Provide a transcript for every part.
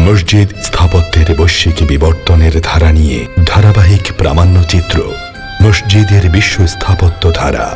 মসজিদ স্থাপত্যের বৈশ্বিক বিবর্তনের ধারা নিয়ে ধারাবাহিক প্রামাণ্যচিত্র মসজিদের বিশ্ব স্থাপত্য ধারা।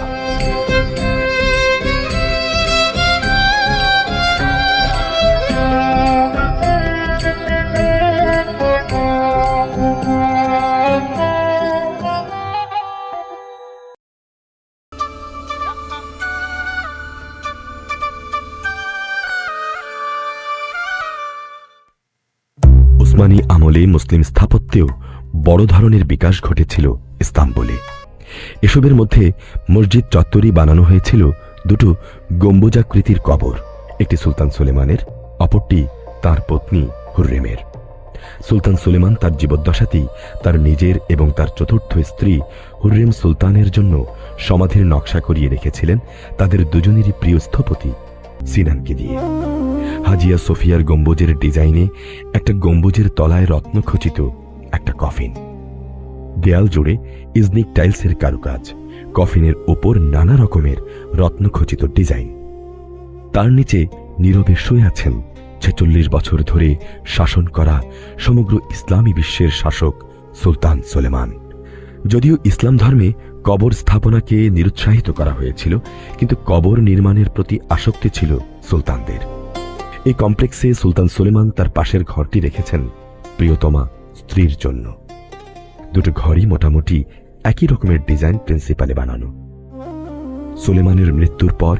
উসমানী আমলে মুসলিম স্থাপত্যেও বড় ধরনের বিকাশ ঘটেছিল ইস্তাম্বুলে। এসবের মধ্যে মসজিদ চত্বরই বানানো হয়েছিল দুটো গম্বুজাকৃতির কবর, একটি সুলতান সুলেমানের, অপরটি তার পত্নী হুররেমের। সুলতান সুলেমান তার জীবদ্দশাতেই তার নিজের এবং তার চতুর্থ স্ত্রী হুররেম সুলতানের জন্য সমাধির নকশা করিয়ে রেখেছিলেন তাদের দুজনেরই প্রিয় স্থপতি সিনানকে দিয়ে। হাজিয়া সোফিয়ার গম্বুজের ডিজাইনে একটা গম্বুজের তলায় রত্নখচিত একটা কফিন, দেয়াল জুড়ে ইজনিক টাইলসের কারুকাজ, কফিনের ওপর নানা রকমের রত্নখচিত ডিজাইন। তার নিচে নীরবে শুয়ে আছেন ৪৬ বছর ধরে শাসন করা সমগ্র ইসলামী বিশ্বের শাসক সুলতান সুলেমান। যদিও ইসলাম ধর্মে কবর স্থাপনাকে নিরুৎসাহিত করা হয়েছিল, কিন্তু কবর নির্মাণের প্রতি আসক্তি ছিল সুলতানদের। এই কমপ্লেক্সে সুলতান সুলেমান তার পাশের ঘরটি রেখেছেন প্রিয়তমা স্ত্রীর জন্য। দুটো ঘরই মোটামুটি একই রকমের ডিজাইন প্রিন্সিপালে বানানো। সুলেমানের মৃত্যুর পর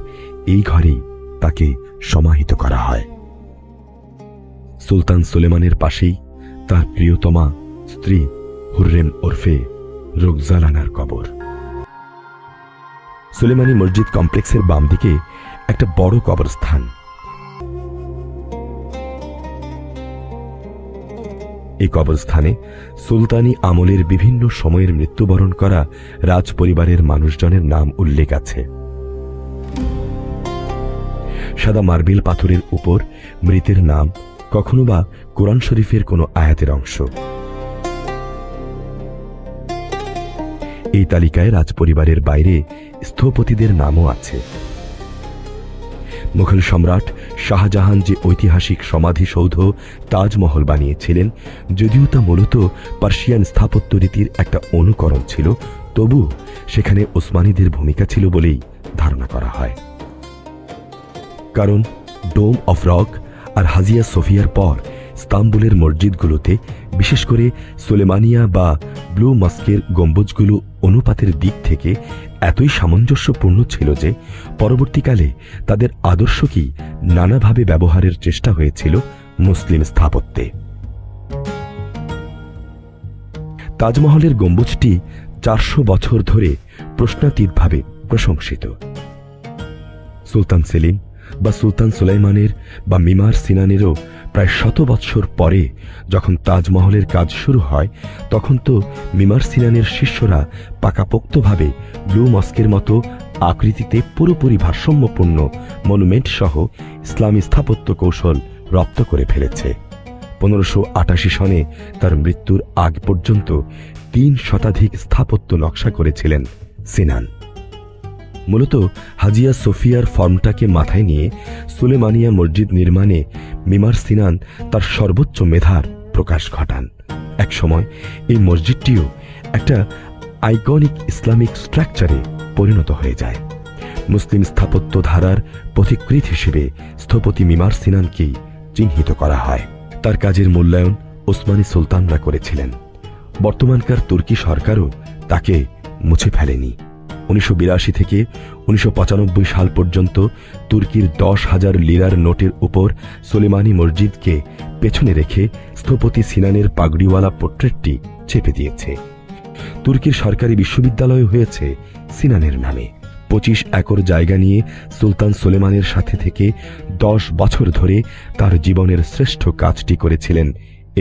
এই ঘরেই তাকে সমাহিত করা হয়। সুলতান সুলেমানের পাশেই তার প্রিয়তমা স্ত্রী হুররেম ওরফে রোকজালানার কবর। সুলেমানি মসজিদ কমপ্লেক্সের বাম দিকে একটা বড় কবরস্থান। এই কবরস্থানে সুলতানি আমলের বিভিন্ন সময়ের মৃত্যুবরণ করা রাজ পরিবারের মানুষজনের নাম উল্লেখ আছে। সাদা মার্বেল পাথরের উপর মৃতের নাম, কখনো বা কোরআন শরীফের কোনো আয়াতের অংশ। এই তালিকায় রাজপরিবারের বাইরে স্থপতিদের নামও আছে। মুঘল সম্রাট শাহজাহান যে ঐতিহাসিক সমাধিসৌধ তাজমহল বানিয়েছিলেন, যদিও তা মূলত পার্সিয়ান স্থাপত্য রীতির একটা অনুকরণ ছিল, তবু সেখানে ওসমানীদের ভূমিকা ছিল বলেই ধারণা করা হয়। কারণ ডোম অফ রক আর হাজিয়া সোফিয়ার পর ইস্তাম্বুলের মসজিদগুলোতে, বিশেষ করে সুলেমানিয়া বা ব্লু মস্কের গম্বুজগুলো অনুপাতের দিক থেকে এতই সামঞ্জস্যপূর্ণ ছিল যে পরবর্তীকালে তাদের আদর্শকেই নানাভাবে ব্যবহারের চেষ্টা হয়েছিল মুসলিম স্থাপত্যে। তাজমহলের গম্বুজটি ৪০০ বছর ধরে প্রশ্নাতীতভাবে প্রশংসিত। সুলতান সেলিম বা সুলতান সুলাইমানের বা মিমার সিনানেরও প্রায় ১০০ বৎসর পরে যখন তাজমহলের কাজ শুরু হয়, তখন তো মিমার সিনানের শিষ্যরা পাকাপোক্তভাবে ব্লু মস্কের মতো আকৃতিতে পুরোপুরি ভারসাম্যপূর্ণ মনুমেন্ট সহ ইসলামী স্থাপত্য কৌশল রপ্ত করে ফেলেছে। ১৫৮৮ সনে তার মৃত্যুর আগ পর্যন্ত ৩ শতাধিক স্থাপত্য নকশা করেছিলেন সিনান। মূলত হাজিয়া সোফিয়ার ফর্মটাকে মাথায় নিয়ে সুলেমানিয়া মসজিদ নির্মাণে মিমার সিনান তার সর্বোচ্চ মেধার প্রকাশ ঘটান। একসময় এই মসজিদটিও একটা আইকনিক ইসলামিক স্ট্রাকচারে পরিণত হয়ে যায়। মুসলিম স্থাপত্য ধারার পথিকৃৎ হিসেবে স্থপতি মিমার সিনানকেই চিহ্নিত করা হয়। তার কাজের মূল্যায়ন ওসমানী সুলতানরা করেছিলেন। বর্তমানকার তুর্কি সরকারও তাকে মুছে ফেলেনি। ১৯৮২ থেকে ১৯৯৫ সাল পর্যন্ত তুর্কির ১০,০০০ লিরার নোটের উপর সুলেমানি মসজিদকে পেছনে রেখে স্থপতি সিনানের পাগড়িওয়ালা পোর্ট্রেটটি চেপে দিয়েছে। তুর্কির সরকারি বিশ্ববিদ্যালয় হয়েছে সিনানের নামে। ২৫ একর জায়গা নিয়ে সুলতান সুলেমানের সাথে থেকে ১০ বছর ধরে তার জীবনের শ্রেষ্ঠ কাজটি করেছিলেন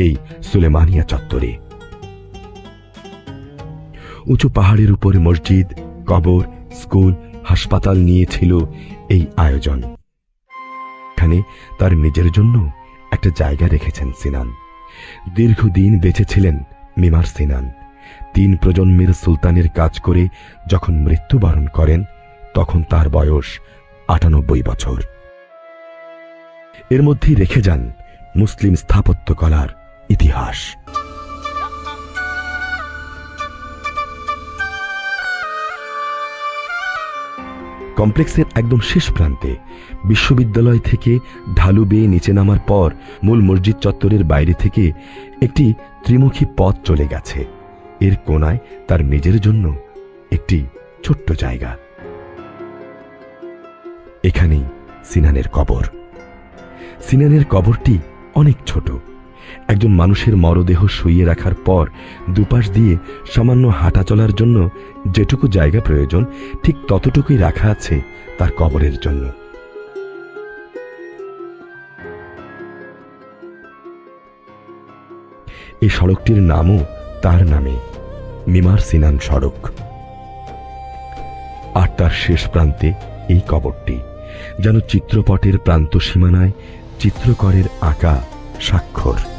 এই সুলেমানিয়া চত্বরে। উঁচু পাহাড়ের উপর মসজিদ, কবর, স্কুল, হাসপাতাল নিয়েছিল এই আয়োজন। এখানে তার নিজের জন্য একটা জায়গা রেখেছেন সিনান। দীর্ঘদিন বেঁচে ছিলেন মিমার সিনান। ৩ প্রজন্মের সুলতানের কাজ করে যখন মৃত্যুবরণ করেন, তখন তার বয়স ৯৮ বছর। এর মধ্যেই রেখে যান মুসলিম স্থাপত্যকলার ইতিহাস। কমপ্লেক্সের একদম শেষ প্রান্তে বিশ্ববিদ্যালয় থেকে ঢালু বেয়ে নিচে নামার পর মূল মসজিদ চত্বরের বাইরে থেকে একটি ত্রিমুখী পথ চলে গেছে। এর কোণায় তার নিজের জন্য একটি ছোট্ট জায়গা। এখানেই সিনানের কবর। সিনানের কবরটি অনেক ছোট। একজন মানুষের মরদেহ শুইয়ে রাখার পর দুপাশ দিয়ে সামান্য হাঁটা চলার জন্য যেটুকু জায়গা প্রয়োজন ঠিক ততটুকুই রাখা আছে তার কবরের জন্য। এই সড়কটির নামও তার নামে, মিমার সিনান সড়ক। আর তার শেষ প্রান্তে এই কবরটি যেন চিত্রপটের প্রান্ত সীমানায় চিত্রকরের আঁকা স্বাক্ষর।